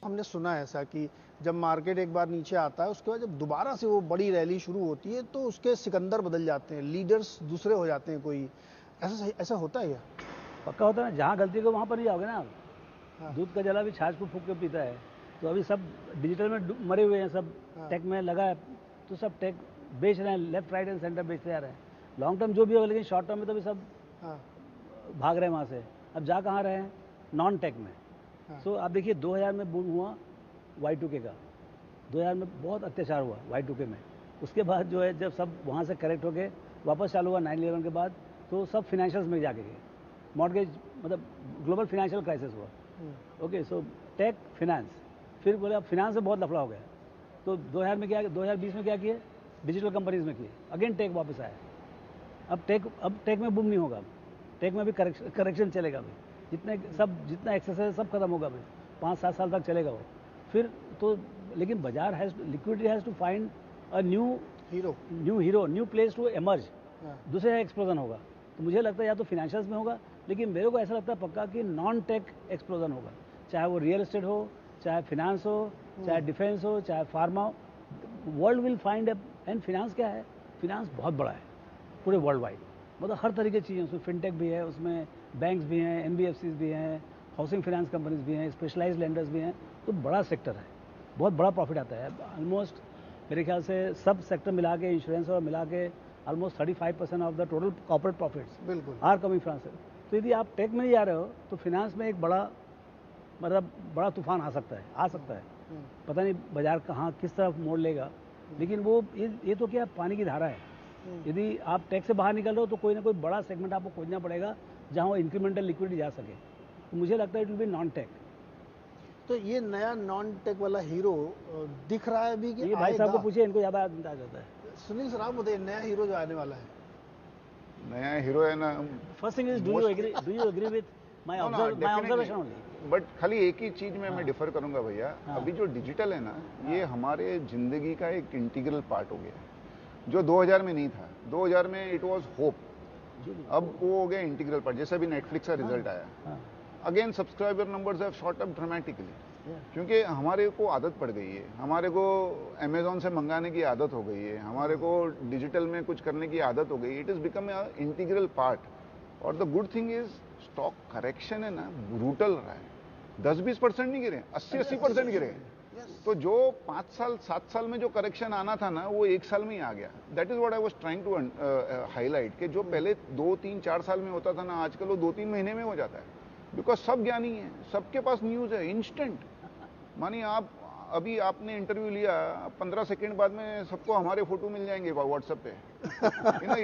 हमने सुना है ऐसा कि जब मार्केट एक बार नीचे आता है उसके बाद जब दोबारा से वो बड़ी रैली शुरू होती है तो उसके सिकंदर बदल जाते हैं, लीडर्स दूसरे हो जाते हैं कोई, ऐसा होता है क्या? पक्का होता है ना, जहाँ गलती को वहाँ पर नहीं जाओगे ना आप। हाँ। दूध का जला भी छाछ को फूक के पीता है। तो अभी सब डिजिटल में मरे हुए हैं, सब हाँ। टेक में लगा है, तो सब टेक बेच रहे हैं, लेफ्ट राइट एंड सेंटर बेचते जा रहे हैं। लॉन्ग टर्म जो भी होगा, लेकिन शॉर्ट टर्म में तो भी सब हाँ। भाग रहे हैं वहाँ से। अब जा कहाँ रहे हैं? नॉन टेक में। हाँ। सो आप देखिए 2000 में बूम हुआ Y2K का, 2000 में बहुत अत्याचार हुआ Y2K में। उसके बाद जो है जब सब वहाँ से करेक्ट हो गए, वापस चालू हुआ 9/11 के बाद, तो सब फाइनेंशियल्स में जाके गए। मॉर्गेज मतलब ग्लोबल फाइनेंशियल क्राइसिस हुआ। ओके, सो टेक फाइनेंस, फिर बोले अब फाइनेंस में बहुत लफड़ा हो गया। तो 2000 में क्या, 2020 में क्या किए? डिजिटल कंपनीज में किए, अगेन टेक वापस आया। अब टेक में बूम नहीं होगा, टेक में भी करेक्शन चलेगा अभी। जितना एक्सेस है सब खत्म होगा अभी, 5-7 साल तक चलेगा वो। फिर तो लेकिन बाजार liquidity has to find a new hero, new place to emerge. दूसरे एक्सप्लोजन होगा। तो मुझे लगता है या तो फिनेंशियल्स में होगा, लेकिन मेरे को ऐसा लगता है पक्का कि नॉन टेक एक्सप्लोजन होगा। चाहे वो रियल एस्टेट हो, चाहे फिनेंस हो, चाहे डिफेंस हो, चाहे फार्मा हो, world will find and finance क्या है? फिनेंस बहुत बड़ा है पूरे वर्ल्ड वाइड, मतलब हर तरीके की चीज़ें, उसमें फिनटेक भी है, उसमें बैंक्स भी हैं, एनबीएफसीज भी हैं, हाउसिंग फाइनेंस कंपनीज भी हैं, स्पेशलाइज्ड लेंडर्स भी हैं। तो बड़ा सेक्टर है, बहुत बड़ा प्रॉफिट आता है। ऑलमोस्ट मेरे ख्याल से सब सेक्टर मिला के, इंश्योरेंस और मिला के, almost 35% of the total corporate profits बिल्कुल आर कमिंग फ्रॉम से। तो यदि आप टेक में नहीं जा रहे हो तो फिनेंस में एक बड़ा तूफान आ सकता है। पता नहीं बाजार कहाँ किस तरफ मोड़ लेगा, लेकिन वो ये तो क्या पानी की धारा है। यदि आप टैक्स से बाहर निकल रहे हो तो कोई ना कोई बड़ा सेगमेंट आपको खोजना पड़ेगा जहां वो इंक्रीमेंटल लिक्विडिटी जा सके। तो मुझे लगता है it will be non tech. तो ये नया नॉन टेक वाला हीरो दिख रहा है अभी कि ये भाई साहब को पूछिए, इनको ज़्यादा आ जाता है। सुनील सर आप बताइए, नया हीरो जो आने वाला है? नया हीरो है ना, first thing is do you agree with my observation only? But खाली एक ही चीज में मैं डिफर करूंगा भैया। अभी जो डिजिटल है ना, ये हमारे जिंदगी का एक इंटीग्रल पार्ट हो गया है, जो 2000 में नहीं था। 2000 में इट वाज होप, अब वो हो गया इंटीग्रल पार्ट। जैसे अभी नेटफ्लिक्स का रिजल्ट आया, again subscriber numbers have shot up dramatically, क्योंकि हमारे को आदत पड़ गई है, हमारे को अमेजोन से मंगाने की आदत हो गई है, हमारे को डिजिटल में कुछ करने की आदत हो गई। It is become a integral part. और the good thing is stock correction है ना, ब्रूटल रहा है। 10-20% नहीं गिरे, 80-80% गिरे। तो जो 5 साल 7 साल में जो करेक्शन आना था ना, वो 1 साल में ही आ गया। That is what I was trying to highlight, कि जो पहले 2-3-4 साल में होता था ना, आजकल वो 2-3 महीने में हो जाता है। बिकॉज सब ज्ञानी है, सबके पास न्यूज है इंस्टेंट। मानिए आप अभी आपने इंटरव्यू लिया, 15 सेकंड बाद में सबको हमारे फोटो मिल जाएंगे व्हाट्सएप पे।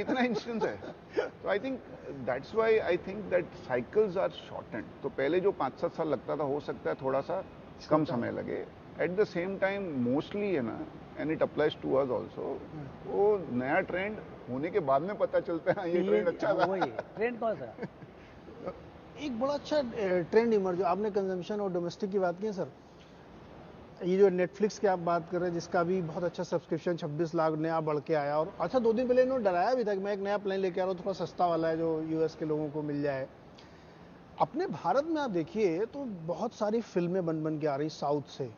इतना इंस्टेंस है। तो I think that's why I think that cycles are shortened. तो पहले जो 5-7 साल लगता था, हो सकता है थोड़ा सा कम समय लगे। At the same time mostly है ना, and it applies to us also, वो नया ट्रेंड होने के बाद में पता चलता है ये ट्रेंड अच्छा था। ट्रेंड कौन सा? एक बड़ा अच्छा ट्रेंड इमर्ज, जो आपने कंजम्पशन और डोमेस्टिक की बात की है सर, ये जो नेटफ्लिक्स की आप बात कर रहे हैं, जिसका भी बहुत अच्छा सब्सक्रिप्शन 26 लाख नया बढ़ के आया। और अच्छा 2 दिन पहले इन्होंने डराया भी था कि मैं एक नया प्लान लेके आ रहा हूँ, थोड़ा सस्ता वाला है, जो यूएस के लोगों को मिल जाए। अपने भारत में आप देखिए तो बहुत सारी फिल्में बन के आ रही साउथ से,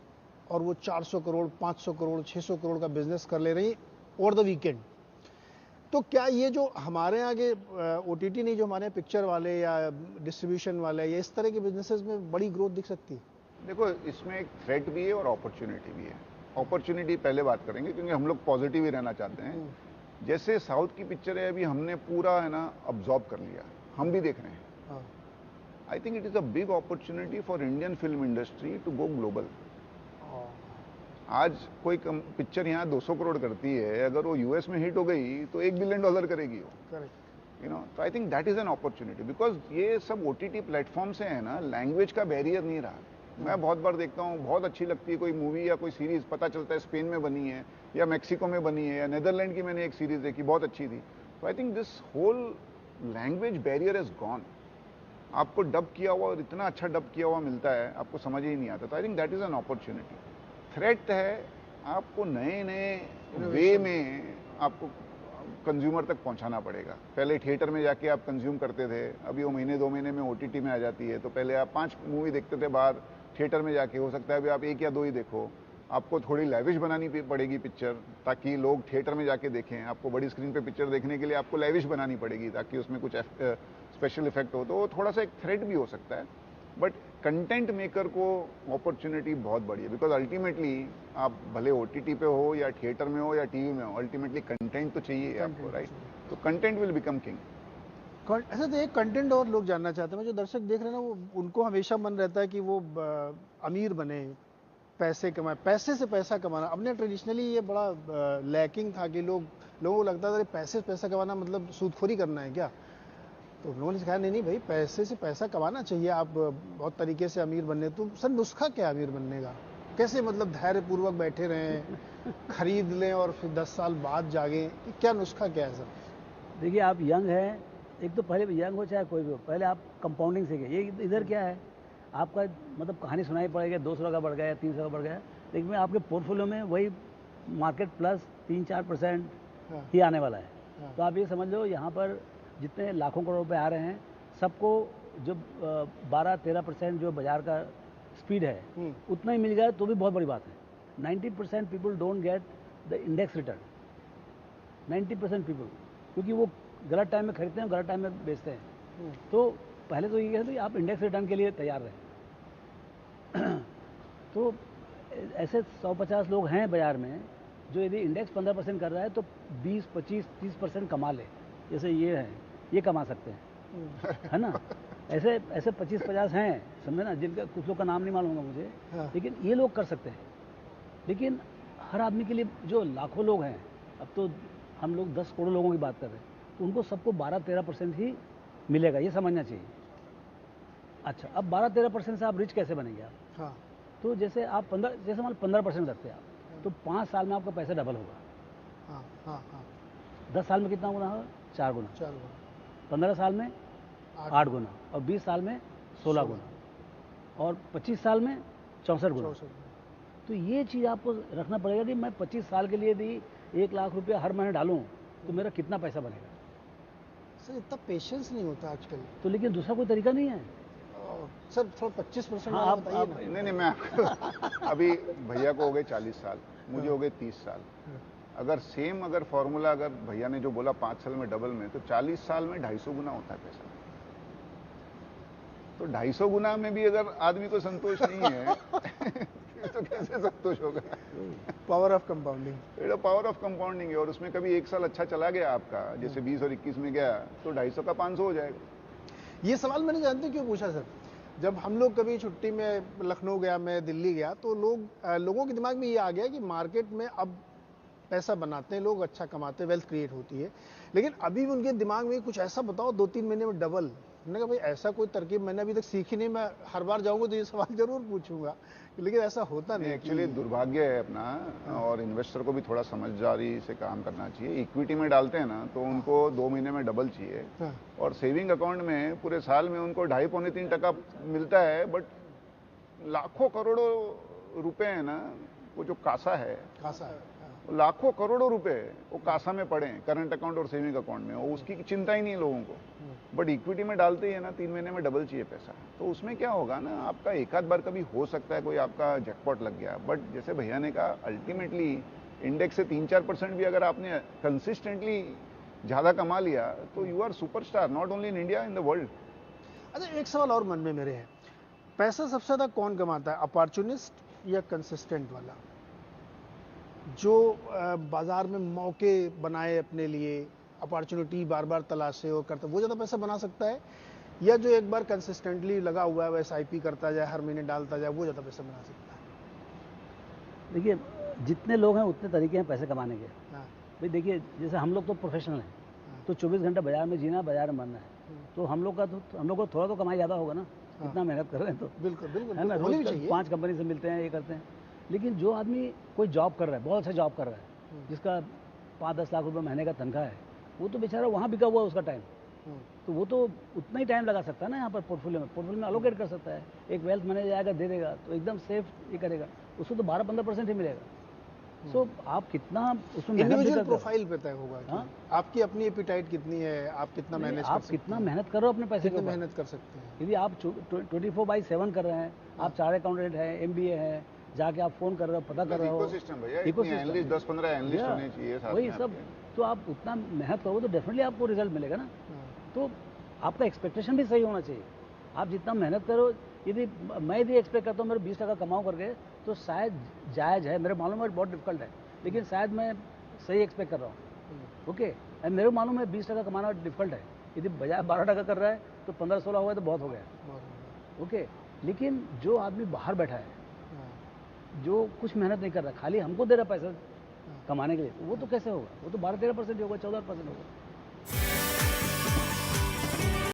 और वो 400 करोड़ 500 करोड़ 600 करोड़ का बिजनेस कर ले रही ओवर द वीकेंड। तो क्या ये जो हमारे आगे ओटीटी नहीं, जो हमारे पिक्चर वाले या डिस्ट्रीब्यूशन वाले या इस तरह के बिजनेसेस में बड़ी ग्रोथ दिख सकती है? देखो, इसमें एक थ्रेट भी है और अपॉर्चुनिटी भी है। अपॉर्चुनिटी पहले बात करेंगे, क्योंकि हम लोग पॉजिटिव ही रहना चाहते हैं। जैसे साउथ की पिक्चर है, अभी हमने पूरा है ना अब्जॉर्ब कर लिया, हम भी देख रहे हैं। I think it is a big opportunity for Indian film industry to go global. आज कोई पिक्चर यहाँ 200 करोड़ करती है, अगर वो यूएस में हिट हो गई तो $1 बिलियन करेगी वो। तो I think that is an opportunity, because ये सब ओटीटी प्लेटफॉर्म से है ना, लैंग्वेज का बैरियर नहीं रहा। मैं बहुत बार देखता हूँ, बहुत अच्छी लगती है कोई मूवी या कोई सीरीज, पता चलता है स्पेन में बनी है या मैक्सिको में बनी है या नेदरलैंड की मैंने एक सीरीज देखी, बहुत अच्छी थी। तो I think this whole language barrier is gone. आपको डब किया हुआ, और इतना अच्छा डब किया हुआ मिलता है, आपको समझ ही नहीं आता। तो I think that is an opportunity. Threat है, आपको नए नए वे में आपको कंज्यूमर तक पहुंचाना पड़ेगा। पहले थिएटर में जाके आप कंज्यूम करते थे, अभी वो महीने 2 महीने में ओटीटी में आ जाती है। तो पहले आप 5 मूवी देखते थे बाहर, थिएटर में जाके, हो सकता है अभी आप 1 या 2 ही देखो, आपको थोड़ी लैविश बनानी पड़ेगी पिक्चर ताकि लोग थिएटर में जाके देखें। आपको बड़ी स्क्रीन पे पिक्चर देखने के लिए आपको लैविश बनानी पड़ेगी ताकि उसमें कुछ स्पेशल इफेक्ट हो, तो वो थोड़ा सा एक थ्रेट भी हो सकता है। बट कंटेंट मेकर को अपॉर्चुनिटी बहुत बड़ी है, बिकॉज अल्टीमेटली आप भले OTT पे हो या थिएटर में हो या टीवी में हो, अल्टीमेटली कंटेंट तो चाहिए आपको, राइट? तो कंटेंट विल बिकम किंग। ऐसा तो एक कंटेंट और लोग जानना चाहते हैं, जो दर्शक देख रहे हैं ना, वो उनको हमेशा मन रहता है कि वो अमीर बने, पैसे कमाए, पैसे से पैसा कमाना। अपने ट्रेडिशनली ये बड़ा लैकिंग था कि लोगों को लगता था पैसे से पैसा कमाना मतलब सूदखोरी करना है क्या। तो उन लोगों ने कहा नहीं नहीं भाई, पैसे से पैसा कमाना चाहिए, आप बहुत तरीके से अमीर बनने। तो सर नुस्खा क्या अमीर बनने का, कैसे मतलब धैर्यपूर्वक बैठे रहें, खरीद लें और फिर 10 साल बाद जागें, क्या नुस्खा क्या है सर? देखिए, आप यंग हैं, एक तो पहले यंग हो चाहे कोई भी हो, पहले आप कंपाउंडिंग सीखें। ये इधर क्या है, आपका मतलब कहानी सुनाई पड़ेगी, 200 का बढ़ गया या 300 का बढ़ गया, लेकिन में आपके पोर्टफोलियो में वही मार्केट प्लस 3-4% ही आने वाला है। तो आप ये समझ लो, यहाँ पर जितने लाखों करोड़ रुपए आ रहे हैं, सबको जो 12-13% जो बाजार का स्पीड है उतना ही मिल जाए तो भी बहुत बड़ी बात है। 90% people don't get the index return, 90% people, क्योंकि वो गलत टाइम में खरीदते हैं, गलत टाइम में बेचते हैं। तो पहले तो ये कहते हैं आप इंडेक्स रिटर्न के लिए तैयार रहें। तो ऐसे 150 लोग हैं बाजार में, जो यदि इंडेक्स 15% कर रहा है तो 20, 25, 30% कमा ले, जैसे ये है, ये कमा सकते हैं, है ना। ऐसे 25-50 हैं, समझे ना, जिनका कुछ लोग का नाम नहीं मालूम होगा मुझे, लेकिन ये लोग कर सकते हैं। लेकिन हर आदमी के लिए जो लाखों लोग हैं, अब तो हम लोग 10 करोड़ लोगों की बात कर रहे हैं, तो उनको सबको 12-13% ही मिलेगा, ये समझना चाहिए। अच्छा, अब 12-13% से आप रिच कैसे बनेंगे आप? हाँ। तो जैसे आप 15% रखते हैं आप, तो 5 साल में आपका पैसा डबल होगा। हाँ हाँ हाँ। 10 साल में कितना गुना होगा? 4 गुना। 4 गुना। 15 साल में 8 गुना, और 20 साल में 16 गुना, और 25 साल में 64 गुना। तो ये चीज़ आपको रखना पड़ेगा कि मैं 25 साल के लिए यदि 1 लाख रुपया हर महीने डालूं तो मेरा कितना पैसा बनेगा। सर इतना पेशेंस नहीं होता आजकल। तो लेकिन दूसरा कोई तरीका नहीं है सर। थोड़ा 25% हाँ, बताइए ना। नहीं, मैं अभी भैया को हो गए 40 साल, मुझे हो गए 30 साल। अगर सेम फॉर्मूला अगर भैया ने जो बोला 5 साल में डबल में, तो 40 साल में 250 गुना होता है पैसा। तो 250 गुना में भी अगर आदमी को संतोष नहीं है फिर तो कैसे संतोष होगा? Power of compounding. Power of compounding है, और उसमें कभी 1 साल अच्छा चला गया आपका, जैसे 20 और 21 में गया, तो 250 का 500 हो जाएगा। ये सवाल मैंने जानते क्यों पूछा सर? जब हम लोग कभी छुट्टी में लखनऊ गया, मैं दिल्ली गया, तो लोगों के दिमाग में ये आ गया कि मार्केट में अब पैसा बनाते हैं लोग, अच्छा कमाते हैं, वेल्थ क्रिएट होती है, लेकिन अभी भी उनके दिमाग में कुछ ऐसा बताओ 2-3 महीने में डबल। मैंने कहा भाई ऐसा कोई तरकीब मैंने अभी तक सीखी नहीं, मैं हर बार जाऊंगा तो ये सवाल जरूर पूछूंगा, लेकिन ऐसा होता नहीं। एक्चुअली दुर्भाग्य है अपना, और इन्वेस्टर को भी थोड़ा समझदारी से काम करना चाहिए। इक्विटी में डालते हैं ना, तो उनको 2 महीने में डबल चाहिए, और सेविंग अकाउंट में पूरे साल में उनको 2.5-3% मिलता है, बट लाखों करोड़ों रुपए है ना, वो जो कासा है, लाखों करोड़ों रुपए वो कासा में पड़े हैं, करंट अकाउंट और सेविंग अकाउंट में, उसकी चिंता ही नहीं है लोगों को। बट इक्विटी में डालते ही है ना, 3 महीने में डबल चाहिए पैसा। तो उसमें क्या होगा ना, आपका एक आध बार कभी हो सकता है कोई आपका जैकपॉट लग गया, बट जैसे भैया ने कहा, अल्टीमेटली इंडेक्स से 3-4% भी अगर आपने कंसिस्टेंटली ज्यादा कमा लिया, तो you are superstar, not only in India, in the world. अच्छा, एक सवाल और मन में मेरे है, पैसा सबसे ज्यादा कौन कमाता है, अपॉर्चुनिस्ट या कंसिस्टेंट वाला, जो बाजार में मौके बनाए अपने लिए, अपॉर्चुनिटी बार बार तलाशे और करता, वो ज़्यादा पैसा बना सकता है, या जो एक बार कंसिस्टेंटली लगा हुआ है, वो SIP करता जाए, हर महीने डालता जाए, वो ज़्यादा पैसा बना सकता है? देखिए, जितने लोग हैं उतने तरीके हैं पैसे कमाने के। भाई देखिए, जैसे हम लोग तो प्रोफेशनल हैं, तो 24 घंटे बाजार में जीना, बाजार में मरना है, तो हम लोग को थोड़ा तो कमाई ज़्यादा होगा ना, इतना मेहनत कर रहे हैं तो। बिल्कुल बिल्कुल, है ना, रोज 5 कंपनी से मिलते हैं, ये करते हैं। लेकिन जो आदमी कोई जॉब कर रहा है, बहुत अच्छा जॉब कर रहा है, जिसका 5-10 लाख रुपए महीने का तनख्वाह है, वो तो बेचारा वहाँ बिका हुआ है उसका टाइम, तो वो तो उतना ही टाइम लगा सकता है ना यहाँ पर पोर्टफोलियो में अलोकेट कर सकता है। एक वेल्थ मैनेजर आएगा, दे देगा, तो एकदम सेफ ये करेगा, उसको तो 12-15% ही मिलेगा। सो आप कितना उसमें मेहनत भी इंडिविजुअल करते हो। प्रोफाइल पे तय होगा कि हाँ? आपकी अपनी एपिटाइट कितनी है, आप कितना नहीं, मैनेज कर आप सकते कितना हैं, मेहनत कर रहे हो अपने पैसे के कितनी ऊपर। मेहनत कर सकते हैं। यदि आप 24/7 कर रहे हैं, आप चार्ट अकाउंटेंट हैं, MBA है, जाके आप फोन कर रहे हो, पता कर रहे हो, इकोसिस्टम भैया, इतनी ecosystem। एनालिस्ट 10-15 एनालिस्ट होने चाहिए साथ वही में सब। आपके। तो आप उतना मेहनत करोगे तो डेफिनेटली आपको रिजल्ट मिलेगा ना। हाँ, तो आपका एक्सपेक्टेशन भी सही होना चाहिए। आप जितना मेहनत करो, यदि मैं यदि एक्सपेक्ट करता हूँ मेरे 20% कमाऊँ करके, तो शायद जायज़ है, मेरे मालूम है बहुत डिफिकल्ट है, लेकिन शायद मैं सही एक्सपेक्ट कर रहा हूँ। ओके, मेरे मालूम है 20% कमाना डिफिकल्ट है। यदि बजाय 12% कर रहा है तो 15-16 हो गया तो बहुत हो गया। बहुत बढ़िया। ओके, लेकिन जो आदमी बाहर बैठा है, हाँ, जो कुछ मेहनत नहीं कर रहा, खाली हमको दे रहा पैसा कमाने के लिए, वो तो कैसे होगा? वो तो 12-13% होगा, 14% होगा।